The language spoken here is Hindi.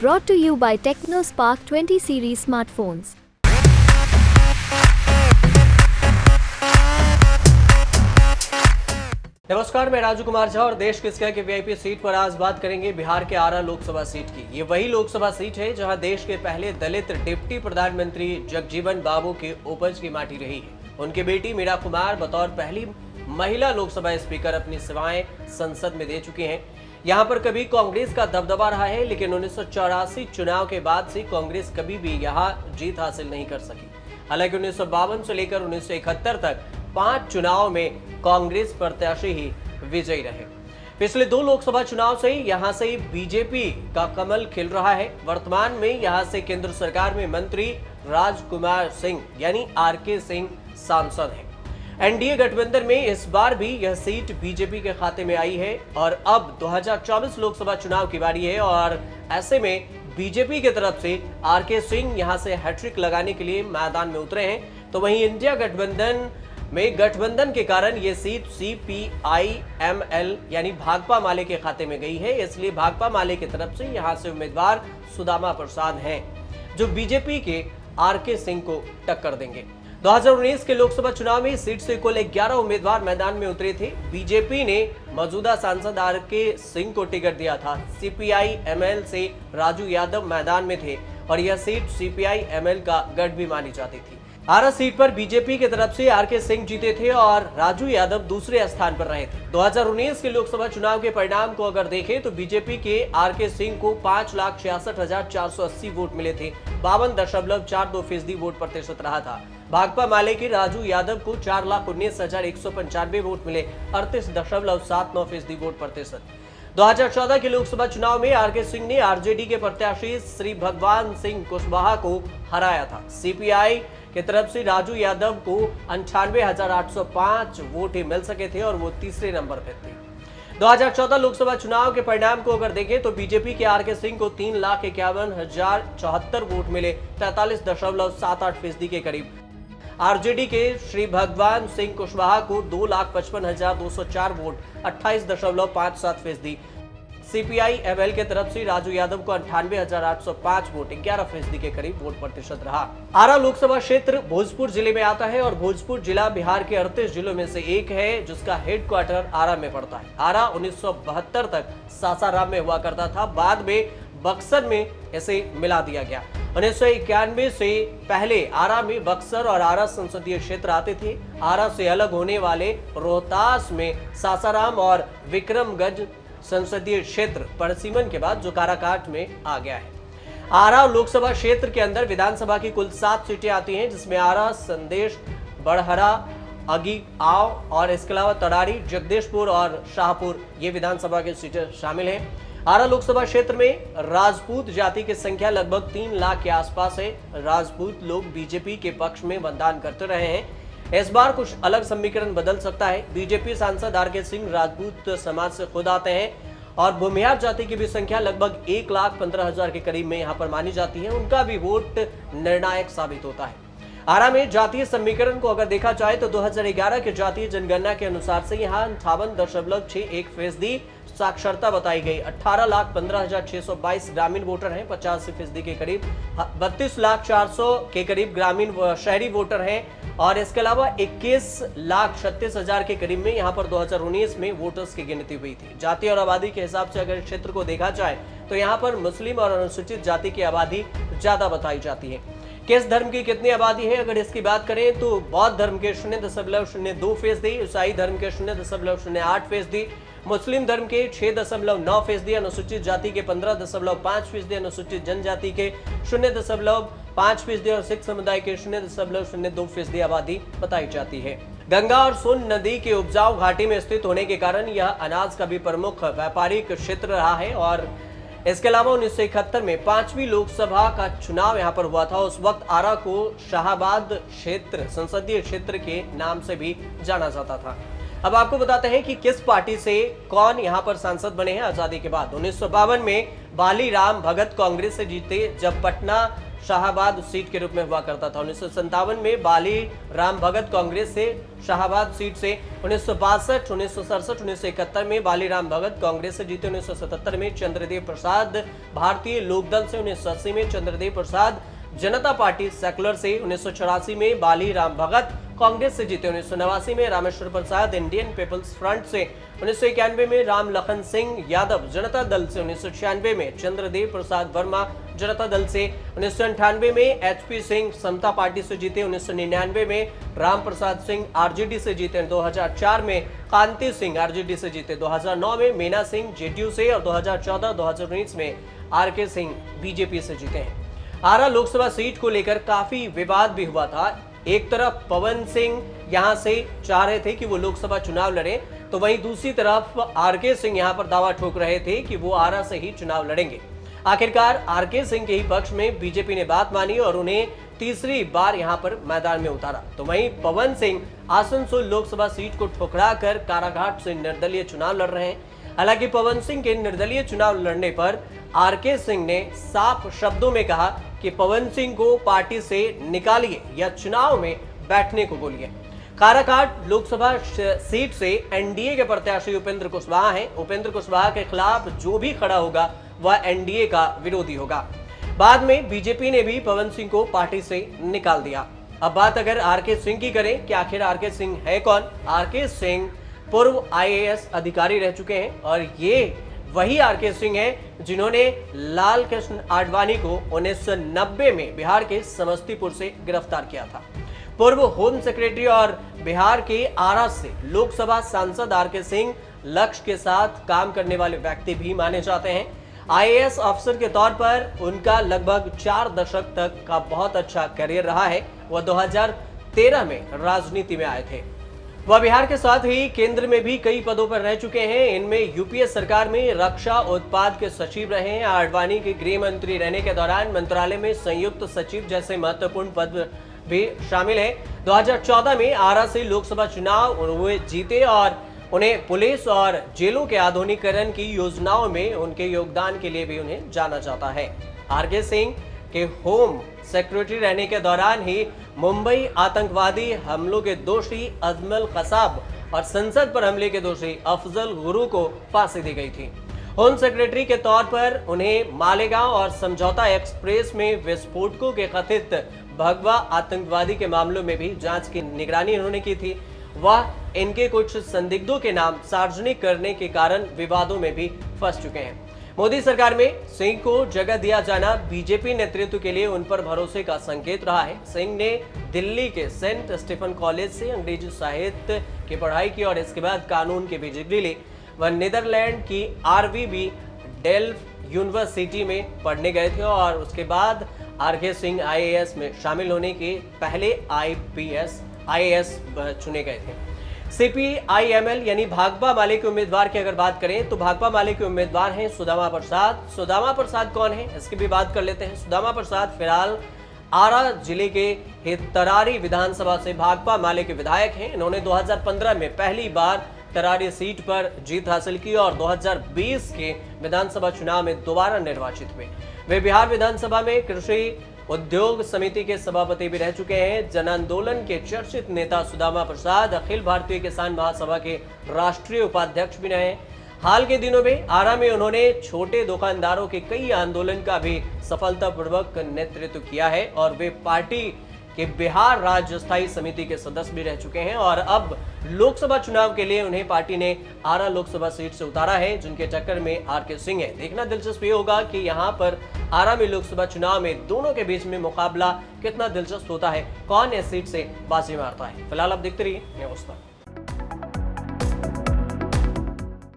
Brought to you by TechnoSpark 20 series smartphones. नमस्कार, मैं राजू कुमार झा और देश के इसका के वीआईपी सीट पर आज बात करेंगे बिहार के आरा लोकसभा सीट की। ये वही लोकसभा सीट है जहां देश के पहले दलित डिप्टी प्रधानमंत्री जगजीवन बाबू के उपज की माटी रही है। उनकी बेटी मीरा कुमार बतौर पहली महिला लोकसभा स्पीकर अपनी सेवाएं संसद में दे चुकी हैं। यहाँ पर कभी कांग्रेस का दबदबा रहा है, लेकिन 1984 चुनाव के बाद से कांग्रेस कभी भी यहाँ जीत हासिल नहीं कर सकी। हालांकि 1952 से लेकर 1971 तक 5 चुनाव में कांग्रेस प्रत्याशी ही विजयी रहे। पिछले 2 लोकसभा चुनाव से यहां से बीजेपी का कमल खिल रहा है। वर्तमान में यहां से केंद्र सरकार में मंत्री राजकुमार सिंह यानी आरके सिंह सांसद हैं। एनडीए गठबंधन में इस बार भी यह सीट बीजेपी के खाते में आई है और अब 2024 लोकसभा चुनाव की बारी है और ऐसे में बीजेपी की तरफ से आरके सिंह यहां से हैट्रिक लगाने के लिए मैदान में उतरे हैं। तो वहीं इंडिया गठबंधन के कारण यह सीट CPI-ML यानी भाकपा माले के खाते में गई है। इसलिए भाकपा माले की तरफ से यहां से उम्मीदवार सुदामा प्रसाद हैं जो बीजेपी के आरके सिंह को टक्कर देंगे। 2019 के लोकसभा चुनाव में इस सीट से कुल 11 उम्मीदवार मैदान में उतरे थे। बीजेपी ने मौजूदा सांसद आरके सिंह को टिकट दिया था। CPI-ML से राजू यादव मैदान में थे और यह सीट CPI-ML का गढ़ भी मानी जाती थी। आरा सीट पर बीजेपी की तरफ से आरके सिंह जीते थे और राजू यादव दूसरे स्थान पर रहे थे। 2019 के लोकसभा चुनाव के परिणाम को अगर देखें तो बीजेपी के आरके सिंह को 5,66,480 वोट मिले थे। 52.42% वोट प्रतिशत रहा था। भाकपा माले के राजू यादव को 4,19,195 वोट मिले, 38.79% वोट प्रतिशत। 2014 के लोकसभा चुनाव में आरके सिंह ने आरजेडी के प्रत्याशी श्री भगवान सिंह कुशवाहा को हराया था। CPI की तरफ से राजू यादव को 98,805 वोट ही मिल सके थे और वो तीसरे नंबर पर थे। 2014 लोकसभा चुनाव के परिणाम को अगर देखें तो बीजेपी के आरके सिंह को 3,51,074 वोट मिले, 43.78% के करीब। आरजेडी के श्री भगवान सिंह कुशवाहा को 2,55,204 वोट, 28.57%। CPI-ML के तरफ से राजू यादव को 98,805 वोट, 11% के करीब वोट प्रतिशत रहा। आरा लोकसभा क्षेत्र भोजपुर जिले में आता है और भोजपुर जिला बिहार के 38 जिलों में से एक है जिसका हेडक्वार्टर आरा में पड़ता है। आरा 1972 तक सासाराम में हुआ करता था, बाद में बक्सर में इसे मिला दिया गया। 1991 से पहले आरा में बक्सर और आरा संसदीय क्षेत्र आते थे। आरा से अलग होने वाले रोहतास में सासाराम और विक्रमगंज संसदीय क्षेत्र परसिमन के बाद जो काराकाट में आ गया है। आरा लोकसभा क्षेत्र के अंदर विधानसभा की कुल 7 सीटें आती हैं, जिसमें आरा, संदेश, बड़हरा, अगीआव और इसके अलावा तड़ारी, जगदीशपुर और शाहपुर ये विधानसभा की सीटें शामिल हैं। आरा लोकसभा क्षेत्र में राजपूत जाति की संख्या लगभग 3 लाख के आसपास है। राजपूत लोग बीजेपी के पक्ष में मतदान करते रहे हैं। इस बार कुछ अलग समीकरण बदल सकता है। बीजेपी सांसद आरके सिंह राजपूत समाज से खुद आते हैं और भूमिहार जाति की भी संख्या लगभग 1,15,000 के करीब में यहाँ पर मानी जाती है। उनका भी वोट निर्णायक साबित होता है। आरा में जातीय समीकरण को अगर देखा जाए तो 2011 के जातीय जनगणना के अनुसार से यहाँ 58.61% साक्षरता बताई गई। 18,15,622 ग्रामीण वोटर हैं, 85% के करीब। 32,04,000 के करीब ग्रामीण शहरी वोटर हैं और इसके अलावा 21,36,000 के करीब में यहाँ पर 2019 में वोटर्स की गिनती हुई थी। जाति और आबादी के हिसाब से अगर क्षेत्र को देखा जाए तो यहाँ पर मुस्लिम और अनुसूचित जाति की आबादी ज्यादा बताई जाती है। किस धर्म की कितनी आबादी है अगर इसकी बात करें तो बौद्ध धर्म के 0.02%, ईसाई धर्म के 0.08%, मुस्लिम धर्म के 6.9%, अनुसूचित जाति के 15.5%, अनुसूचित जनजाति के 0.5% और सिख समुदाय के 0.02% आबादी बताई जाती है। गंगा और सोन नदी के उपजाऊ घाटी में स्थित होने के कारण यह अनाज का भी प्रमुख व्यापारिक क्षेत्र रहा है और इसके अलावा 1971 में 5वीं लोकसभा का चुनाव यहाँ पर हुआ था। उस वक्त आरा को शाहाबाद क्षेत्र संसदीय क्षेत्र के नाम से भी जाना जाता था। अब आपको बताते हैं कि किस पार्टी से कौन यहाँ पर सांसद बने हैं आजादी के बाद। 1952 में बाली राम भगत कांग्रेस से जीते, जब पटना शाहाबाद सीट के रूप में हुआ करता था। 1957 में बाली राम भगत कांग्रेस से शाहाबाद सीट से, 1962, 1967, 1971 में बाली राम भगत कांग्रेस से जीते, 1977 में चंद्रदेव प्रसाद भारतीय लोकदल से, 1980 में चंद्रदेव प्रसाद जनता पार्टी सेकुलर से, 1984 में बाली राम भगत कांग्रेस से जीते, 1989 में Rameshwar Prasad Indian peoples front से, 1991 में राम लखन सिंह यादव जनता दल से, 1996 में चंद्रदेव प्रसाद वर्मा जनता दल से, 1998 में HP सिंह समता पार्टी से जीते, 1999 में राम प्रसाद सिंह आरजेडी से जीते, 2004 में कांति सिंह आरजेडी से जीते, 2009 में मीना सिंह जेडीयू से और 2014-2019 में RK सिंह बीजेपी से जीते हैं। आरा लोकसभा सीट को लेकर काफी विवाद भी हुआ था। एक तरफ पवन सिंह यहां से चाह रहे थे कि वो लोकसभा चुनाव लड़े, तो वहीं दूसरी तरफ RK सिंह यहां पर दावा ठोक रहे थे कि वो आरा से ही चुनाव लड़ेंगे। आखिरकार RK सिंह के ही पक्ष में बीजेपी ने बात मानी और उन्हें तीसरी बार यहां पर मैदान में उतारा। तो वहीं पवन सिंह आसनसोल लोकसभा सीट को ठुकरा कर काराघाट से निर्दलीय चुनाव लड़ रहे हैं। हालांकि पवन सिंह के निर्दलीय चुनाव लड़ने पर RK सिंह ने साफ शब्दों में कहा कि पवन सिंह को पार्टी से निकालिए या चुनाव में बैठने को बोलिए। काराकाट लोकसभा सीट से NDA के प्रत्याशी उपेंद्र कुशवाहा हैं। उपेंद्र कुशवाहा के खिलाफ जो भी खड़ा होगा वह NDA का विरोधी होगा। बाद में बीजेपी ने भी पवन सिंह को पार्टी से निकाल दिया। अब बात अगर RK सिंह की करें कि आखिर RK सिंह है कौन। RK सिंह पूर्व IAS अधिकारी रह चुके हैं और ये वही RK सिंह हैं जिन्होंने लाल कृष्ण आडवाणी को 1990 में बिहार के समस्तीपुर से गिरफ्तार किया था। पूर्व होम सेक्रेटरी और बिहार के आरा से लोकसभा सांसद RK सिंह लक्ष्य के साथ काम करने वाले व्यक्ति भी माने जाते हैं। IAS अफसर के तौर पर उनका लगभग 4 दशक तक का बहुत अच्छा करियर रहा है। वह 2013 में राजनीति में आए थे। वह बिहार के साथ ही केंद्र में भी कई पदों पर रह चुके हैं। इनमें यूपीए सरकार में रक्षा उत्पाद के सचिव रहे हैं। आडवाणी के गृह मंत्री रहने के दौरान मंत्रालय में संयुक्त सचिव जैसे महत्वपूर्ण पद भी शामिल है। 2014 में आरा से लोकसभा चुनाव हुए जीते और उन्हें पुलिस और जेलों के आधुनिकीकरण की योजनाओं में उनके योगदान के लिए भी उन्हें जाना जाता है। RK सिंह के होम सेक्रेटरी रहने के दौरान ही मुंबई आतंकवादी हमलों के दोषी अजमल कसाब और संसद पर हमले के दोषी अफजल गुरु को फांसी दी गई थी। होम सेक्रेटरी के तौर पर उन्हें मालेगांव और समझौता एक्सप्रेस में विस्फोटकों के कथित भगवा आतंकवादी के मामलों में भी जांच की निगरानी उन्होंने की थी। वह इनके कुछ संदिग्धों के नाम सार्वजनिक करने के कारण विवादों में भी फंस चुके हैं। मोदी सरकार में सिंह को जगह दिया जाना बीजेपी नेतृत्व के लिए उन पर भरोसे का संकेत रहा है। सिंह ने दिल्ली के सेंट स्टीफन कॉलेज से अंग्रेजी साहित्य की पढ़ाई की और इसके बाद कानून की भी डिग्री ली। वह नीदरलैंड की RVB डेल्फ यूनिवर्सिटी में पढ़ने गए थे और उसके बाद RK सिंह IAS में शामिल होने के पहले IAS चुने गए थे। CPIML यानी भाकपा माले के उम्मीदवार की अगर बात करें तो भाकपा माले के उम्मीदवार हैं सुदामा प्रसाद। सुदामा प्रसाद कौन है इसकी भी बात कर लेते हैं। सुदामा प्रसाद फिलहाल आरा जिले के तरारी विधानसभा से भाकपा माले के विधायक हैं। इन्होंने 2015 में पहली बार तरारी सीट पर जीत हासिल की और 2020 के विधानसभा चुनाव में दोबारा निर्वाचित हुए। वे बिहार विधानसभा में कृषि उद्योग समिति के सभापति भी रह चुके हैं। जन आंदोलन के चर्चित नेता सुदामा प्रसाद अखिल भारतीय किसान महासभा के राष्ट्रीय उपाध्यक्ष भी रहे। हाल के दिनों में आरा में उन्होंने छोटे दुकानदारों के कई आंदोलन का भी सफलतापूर्वक नेतृत्व किया है और वे पार्टी के बिहार राज्य स्थायी समिति के सदस्य भी रह चुके हैं और अब लोकसभा चुनाव के लिए उन्हें पार्टी ने आरा लोकसभा सीट से उतारा है, जिनके टक्कर में RK सिंह है। देखना दिलचस्प ये होगा कि यहाँ पर आरा में लोकसभा चुनाव में दोनों के बीच में मुकाबला कितना दिलचस्प होता है, कौन इस सीट से बाजी मारता है। फिलहाल आप देखते रहिए न्यूज़ पर।